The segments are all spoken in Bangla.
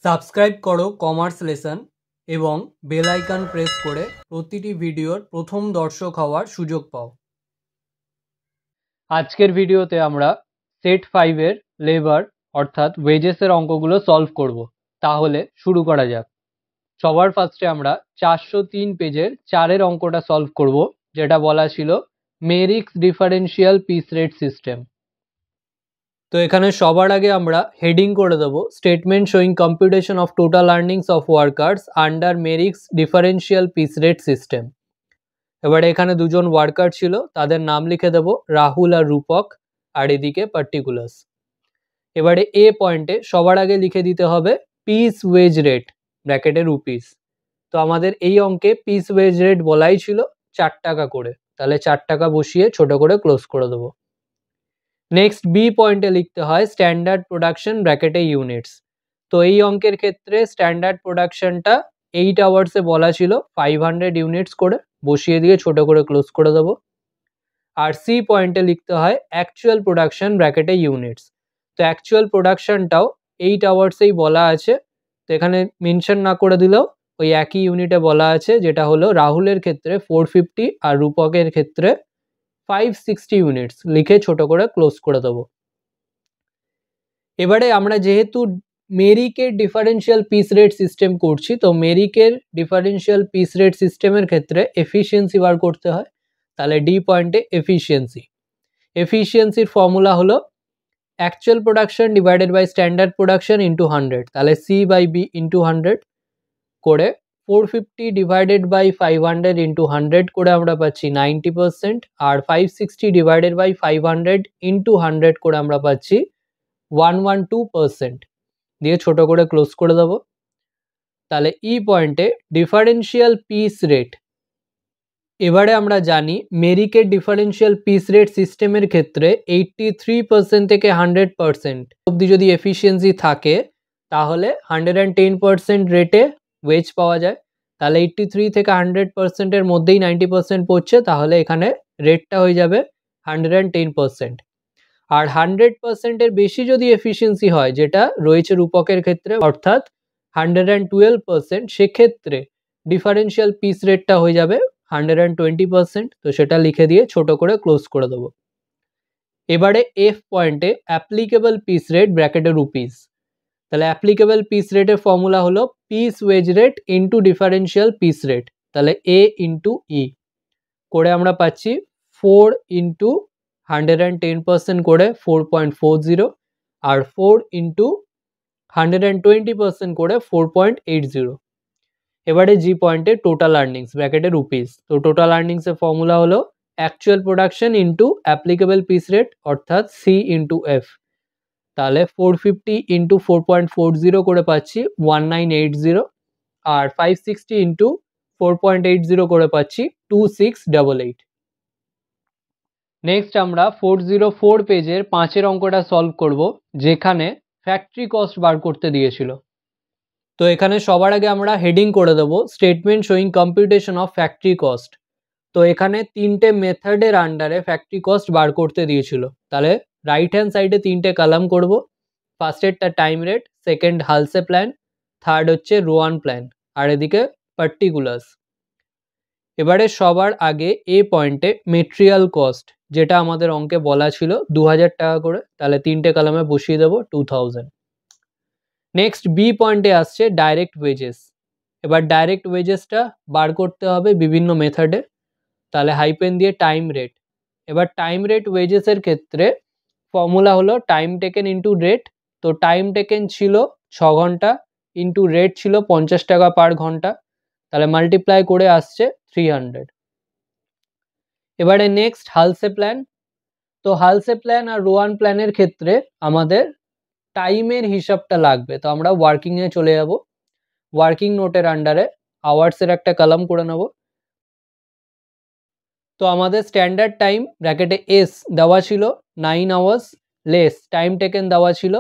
সাবস্ক্রাইব করো কমার্স লেসন এবং বেল আইকন প্রেস করে প্রতিটি ভিডিওর প্রথম দর্শক হওয়ার সুযোগ পাও। আজকের ভিডিওতে আমরা সেট 5 এর লেবার অর্থাৎ ওয়েজেসের অঙ্কগুলো সলভ করব। তাহলে শুরু করা যাক। সবার ফার্স্টে আমরা 403 পেজের 4 এর অঙ্কটা সলভ করব, যেটা বলা ছিল Merrick's differential piece rate system. তো এখানে সবার আগে আমরা হেডিং করে দেব statement showing computation of total earnings of workers under Merrick's differential piece rate system. এবারে এখানে দুজন ওয়ার্কার ছিল, তাদের নাম লিখে দেব রাহুল আর রূপক, আর এদিকে পার্টিকুলার্স। এবারে এ পয়েন্টে সবার আগে লিখে দিতে হবে পিস ওয়েজ রেট ব্র্যাকেটে রুপিস। তো আমাদের এই অঙ্কে পিস ওয়েজ রেট বলাই ছিল 4 টাকা করে, তাহলে 4 টাকা বসিয়ে ছোট করে ক্লোজ করে দেবো। নেক্সট বি পয়েন্টে লিখতে হয় স্ট্যান্ডার্ড প্রোডাকশন ব্র্যাকেটে ইউনিটস। তো এই অঙ্কের ক্ষেত্রে স্ট্যান্ডার্ড প্রোডাকশনটা 8 আওয়ার্সে বলা ছিল 500 ইউনিটস করে, বসিয়ে দিয়ে ছোট করে ক্লোজ করে দেবো। আর সি পয়েন্টে লিখতে হয় অ্যাকচুয়াল প্রোডাকশন ব্র্যাকেটে ইউনিটস। তো অ্যাকচুয়াল প্রোডাকশনটাও 8 আওয়ার্সেই বলা আছে, তো এখানে মেনশন না করে দিলেও ওই একই ইউনিটে বলা আছে, যেটা হলো রাহুলের ক্ষেত্রে 450 আর রূপকের ক্ষেত্রে 560 ইউনিটস, লিখে ছোট করে ক্লোজ করে দেবো। এবারে আমরা যেহেতু মেরিকের ডিফারেন্সিয়াল পিস রেট সিস্টেম করছি, তো মেরিকের ডিফারেন্সিয়াল পিস রেট সিস্টেমের ক্ষেত্রে এফিসিয়েন্সি বার করতে হয়। তাহলে ডি পয়েন্টে এফিসিয়েন্সির ফর্মুলা হলো actual production divided by standard production into 100, তাহলে সি বাই বি ইন্টু 100 করে 450 ডিভাইডেড বাই 500 ইন্টু 100 করে আমরা পাচ্ছি 90%, আর 560 ডিভাইডেড বাই 500 ইন্টু 100 করে আমরা পাচ্ছি 112% দিয়ে ছোট করে ক্লোজ করে দেবো। তাহলে ই পয়েন্টে ডিফারেন্সিয়াল পিস রেট। এবারে আমরা জানি মেরিকের ডিফারেন্সিয়াল পিস রেট সিস্টেমের ক্ষেত্রে 83% থেকে 100% অবধি যদি এফিসিয়েন্সি থাকে, তাহলে 110% রেটে ওয়েজ পাওয়া যায়। তাহলে 83 থেকে 100% এর মধ্যেই 90% পড়ছে, তাহলে এখানে রেটটা হয়ে যাবে 110%। আর 100% এর বেশি যদি এফিসিয়েন্সি হয়, যেটা রয়েছে রূপকের ক্ষেত্রে অর্থাৎ 112%, সেক্ষেত্রে ডিফারেন্সিয়াল পিস রেটটা হয়ে যাবে 120%। তো সেটা লিখে দিয়ে ছোট করে ক্লোজ করে দেবো। এবারে এফ পয়েন্টে অ্যাপ্লিকেবল পিস রেট ব্র্যাকেটে রুপিস। তাহলে অ্যাপ্লিকেবল পিস রেটের ফর্মুলা হলো piece wage rate into differential piece rate, তাহলে এ ইন্টু ই করে আমরা পাচ্ছি 4 ইন্টু 110% করে 4.40, আর 4 ইন্টু 120% করে 4.80। এবারে জি পয়েন্টে টোটাল আর্নিংস ব্র্যাকেটে রুপিস। তো টোটাল আর্নিংসের ফর্মুলা হলো actual production into applicable piece rate অর্থাৎ সি ইন্টু এফ। তাহলে 450 ইন্টু 4.40 করে পাচ্ছি 1980, আর 560 ইন্টু 4.80 করে পাচ্ছি 2688। নেক্সট আমরা 404 পেজের 5 অঙ্কটা সলভ করব, যেখানে ফ্যাক্টরি কস্ট বার করতে দিয়েছিল। তো এখানে সবার আগে আমরা হেডিং করে দেব statement showing computation of factory cost. তো এখানে 3টে মেথডের আন্ডারে ফ্যাক্টরি কস্ট বার করতে দিয়েছিল। তাহলে রাইট হ্যান্ড সাইডে 3টে কলাম করব। ফার্স্টেরটা time rate, second Halsey plan, third হচ্ছে রোয়ান প্ল্যান, আর এদিকে পার্টিকুলার্স। এবারে সবার আগে এ পয়েন্টে মেটেরিয়াল কস্ট, যেটা আমাদের অঙ্কে বলা ছিল 2000 টাকা করে, তাহলে 3টে কলামে বসিয়ে দেবো 2000। নেক্সট বি পয়েন্টে আসছে ডাইরেক্ট ওয়েজেস। এবার ডাইরেক্ট ওয়েজেসটা বার করতে হবে বিভিন্ন মেথডে, তাহলে হাইপেন দিয়ে টাইম রেট। এবার টাইম রেট ওয়েজেসের ক্ষেত্রে ফর্মুলা হলো টাইম টেকেন ইন্টু রেট। তো টাইম টেকেন ছিল 6 ঘন্টা ইন্টু রেট ছিল 50 টাকা পার ঘন্টা, তাহলে মাল্টিপ্লাই করে আসছে 300। এবারে নেক্সট হালসে প্ল্যান। তো হালসে প্ল্যান আর রোয়ান প্ল্যানের ক্ষেত্রে আমাদের টাইমের হিসাবটা লাগবে, তো আমরা ওয়ার্কিংয়ে চলে যাব। ওয়ার্কিং নোটের আন্ডারে আওয়ার্সের একটা কলাম করে নেব। তো আমাদের স্ট্যান্ডার্ড টাইম ব্র্যাকেটে এস দেওয়া ছিল 9 আওয়ার্স, লেস টাইম টেকেন দেওয়া ছিল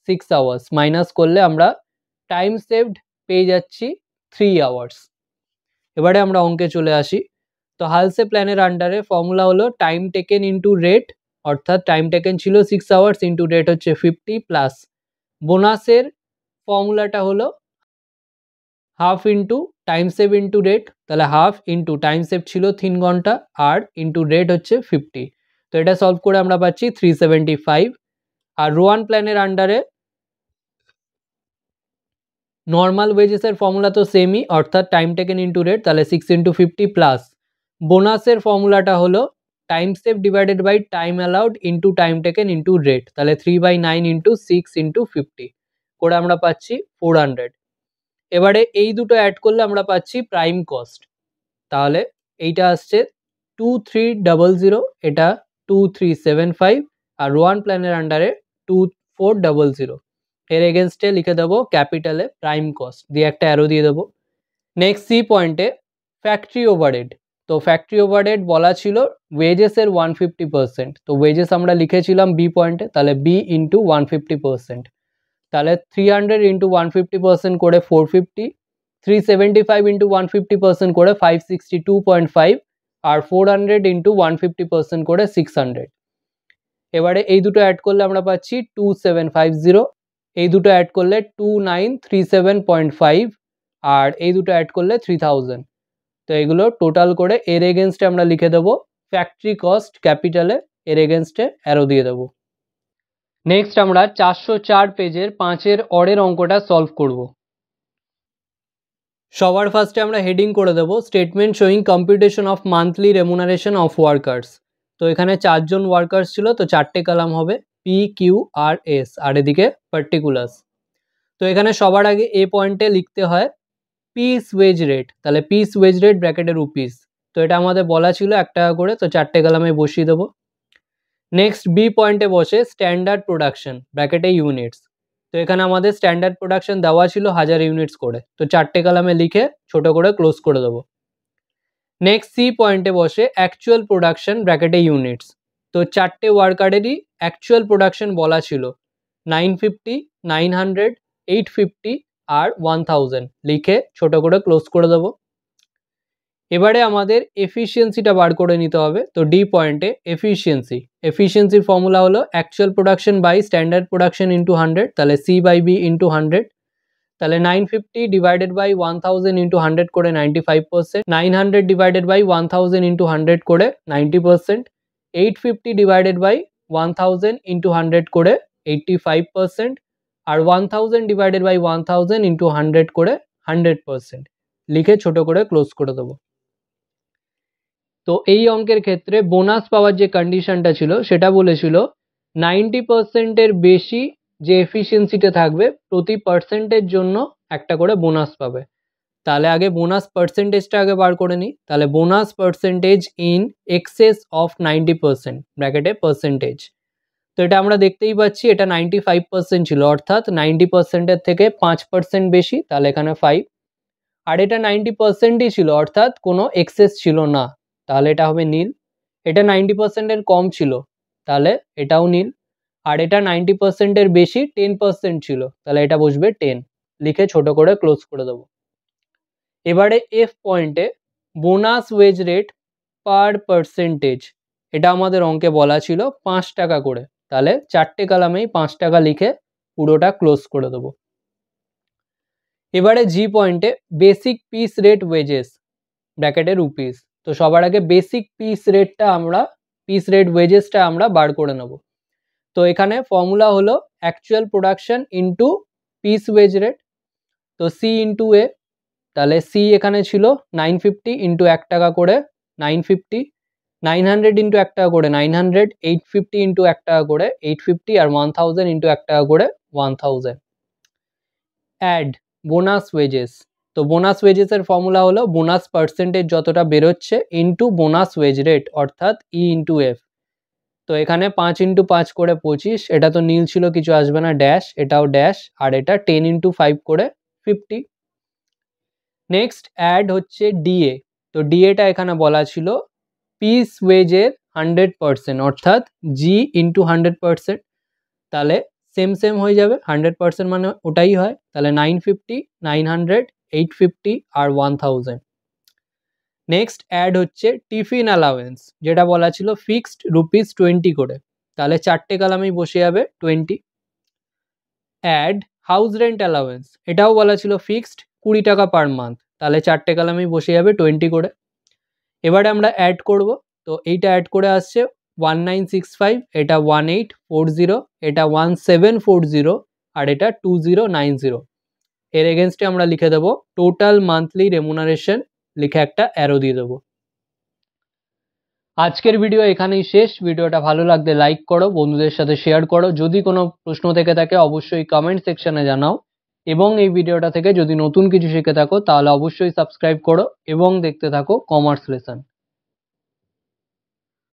6 আওয়ার্স, মাইনাস করলে আমরা টাইম সেভড পেয়ে যাচ্ছি 3 আওয়ার্স। এবারে আমরা অঙ্কে চলে আসি। তো হালসে প্ল্যানের আন্ডারে ফর্মুলা হলো টাইম টেকেন ইন্টু রেট, অর্থাৎ টাইম টেকেন ছিল 6 আওয়ার্স ইন্টু রেট হচ্ছে 50, প্লাস বোনাসের ফর্মুলাটা হলো half into time save into rate, তাহলে হাফ ইন্টু টাইম সেভ ছিল 3 ঘন্টা আর ইন্টু রেট হচ্ছে 50। তো এটা সলভ করে আমরা পাচ্ছি 375। আর রোয়ান প্ল্যানের আন্ডারে নর্মাল ওয়েজেসের ফর্মুলা তো সেমই, অর্থাৎ টাইম টেকেন ইন্টু রেট, তাহলে 6 ইন্টু 50 প্লাস বোনাসের ফর্মুলাটা হলো time save divided by time allowed into time taken into rate, তাহলে 3/9 ইন্টু 6 ইন্টু 50 করে আমরা পাচ্ছি 400। এবারে এই দুটো অ্যাড করলে আমরা পাচ্ছি প্রাইম কস্ট, তাহলে এইটা আসছে 2300, এটা 2375 আর রোয়ান প্ল্যানের আন্ডারে 2400। এর এগেনস্টে লিখে দেবো ক্যাপিটালে প্রাইম কস্ট দিয়ে একটা অ্যারো দিয়ে দেবো। নেক্সট সি পয়েন্টে ফ্যাক্টরি ওভারহেড, তো ফ্যাক্টরি ওভারহেড বলা ছিল ওয়েজেসের 150%, তো ওয়েজেস আমরা লিখেছিলাম বি পয়েন্টে, তাহলে বি ইন্টু 150%, তাহলে 300 ইন্টু 150% করে 450, 375 ইন্টু 150% করে 562.5 আর 400 ইন্টু 150% করে 600। এবারে এই দুটো অ্যাড করলে আমরা পাচ্ছি 2750, এই দুটো অ্যাড করলে 2937.5 আর এই দুটো অ্যাড করলে 3000। তো এগুলো টোটাল করে এর এগেনস্টে আমরা লিখে দেবো ফ্যাক্টরি কস্ট ক্যাপিটালে, এর এগেনস্টে অ্যারো দিয়ে দেবো। নেক্সট আমরা 404 পেজের 5-এর অরের অঙ্কটা সলভ করব। সবার ফার্স্টে আমরা হেডিং করে দেবো statement showing computation of monthly remuneration of workers. তো এখানে 4 জন ওয়ার্কার্স ছিল, তো 4টে কলাম হবে পি কিউ আর এস আর এদিকে পার্টিকুলার্স। তো এখানে সবার আগে এ পয়েন্টে লিখতে হয় পিস ওয়েজ রেট, তাহলে পিস ওয়েজ রেট ব্র্যাকেটে রুপিস, তো এটা আমাদের বলা ছিল 1 টাকা করে, তো 4টে কলামে বসিয়ে দেবো। নেক্সট বি পয়েন্টে বসে স্ট্যান্ডার্ড প্রোডাকশন ব্র্যাকেটে ইউনিটস, তো এখানে আমাদের স্ট্যান্ডার্ড প্রোডাকশন দেওয়া ছিল 1000 ইউনিটস করে, তো 4টে কলামে লিখে ছোট করে ক্লোজ করে দেবো। নেক্সট সি পয়েন্টে বসে অ্যাকচুয়াল প্রোডাকশন ব্র্যাকেটে ইউনিটস, তো 4টে ওয়ার্কারেরই অ্যাকচুয়াল প্রোডাকশন বলা ছিল 950, 900, 850 আর 1000, লিখে ছোট করে ক্লোজ করে দেবো। এবারে আমাদের এফিসিয়েন্সিটা বার করে নিতে হবে, তো ডি পয়েন্টে এফিসিয়েন্সির ফর্মুলা হলো actual production by standard production into 100, তাহলে সি বাই বি ইন্টু 100, তাহলে 950 ডিভাইডেড বাই 1000 ইন্টু 100 করে 95%, 900 ডিভাইডেড বাই 1000 ইন্টু 100 করে 90%, 850 ডিভাইডেড বাই 1000 ইন্টু 100 করে 85% আর 1000 ডিভাইডেড বাই 1000 ইন্টু 100 করে 100%, লিখে ছোট করে ক্লোজ করে দেবো। তো এই অঙ্কের ক্ষেত্রে বোনাস পাওয়ার যে কন্ডিশনটা ছিল সেটা বলেছিল 90%-এর বেশি যে এফিসিয়েন্সিতে থাকবে প্রতি পার্সেন্টের জন্য একটা করে বোনাস পাবে। তাহলে আগে বোনাস পার্সেন্টেজটা আগে বার করে নিই, তাহলে bonus percentage in excess of 90% ব্র্যাকেটে পার্সেন্টেজ, তো এটা আমরা দেখতেই পাচ্ছি এটা 95% ছিল, অর্থাৎ 90%-এর থেকে 5% বেশি, তাহলে এখানে 5, আর এটা 90%ই ছিল অর্থাৎ কোনো এক্সেস ছিল না, তাহলে এটা হবে নীল। এটা 90%-এর কম ছিল, তাহলে এটাও নীল। আর এটা 90%-এর বেশি 10% ছিল, তাহলে এটা বসবে 10, লিখে ছোট করে ক্লোজ করে দেবো। এবারে এফ পয়েন্টে bonus wage rate per percentage, এটা আমাদের অঙ্কে বলা ছিল 5 টাকা করে, তাহলে 4টে কলামেই 5 টাকা লিখে পুরোটা ক্লোজ করে দেবো। এবারে জি পয়েন্টে বেসিক পিস রেট ওয়েজেস ব্র্যাকেটে রুপিস, তো সবার আগে বেসিক পিস রেট ওয়েজেসটা আমরা বার করে নেব। তো এখানে ফর্মুলা হলো actual production into piece wage rate, তো সি ইন্টু এ, তাহলে সি এখানে ছিল 950 ইন্টু 1 টাকা করে 950, 900 ইন্টু 1 টাকা করে 900, 850 ইন্টু 1 টাকা করে 850 আর 1000 ইন্টু 1 টাকা করে 1000। অ্যাড বোনাস ওয়েজেস, তো বোনাস ওয়েজেসের ফর্মুলা হলো বোনাস পার্সেন্টেজ যতটা বেরোচ্ছে ইন্টু বোনাস ওয়েজ রেট, অর্থাৎ ই ইন্টু এফ। তো এখানে 5 ইন্টু 5 করে 25, এটা তো নীল ছিল কিছু আসবে না, ড্যাশ, এটাও ড্যাশ, আর এটা 10 ইন্টু 5 করে 50। নেক্সট অ্যাড হচ্ছে ডিএ, তো ডিএটা এখানে বলা ছিল পিস ওয়েজের 100%, অর্থাৎ জি ইন্টু 100%, তাহলে সেম হয়ে যাবে, 100% মানে ওটাই হয়, তাহলে 950, 900, 850 আর 1000। নেক্সট অ্যাড হচ্ছে টিফিন অ্যালাউয়েন্স, যেটা বলা ছিল ফিক্সড ₹20 করে, তাহলে 4টে কলামেই বসে যাবে 20। অ্যাড হাউস রেন্ট অ্যালাউয়েন্স, এটাও বলা ছিল ফিক্সড 20 টাকা পার মান্থ, তাহলে 4টে কলামেই বসে যাবে 20 করে। এবারে আমরা অ্যাড করব, তো এইটা অ্যাড করে আসছে 1965, এটা 1840, এটা 1740 আর এটা 2090। এর এগেনস্টে আমরা লিখে দেবো টোটাল মান্থলি রেমুনারেশন, লিখে একটা অ্যারো দিয়ে দেবো। আজকের ভিডিও এখানেই শেষ। ভিডিওটা ভালো লাগলে লাইক করো, বন্ধুদের সাথে শেয়ার করো। যদি কোনো প্রশ্ন থেকে থাকে অবশ্যই কমেন্ট সেকশনে জানাও, এবং এই ভিডিওটা থেকে যদি নতুন কিছু শিখে থাকো তাহলে অবশ্যই সাবস্ক্রাইব করো এবং দেখতে থাকো কমার্স লেসন।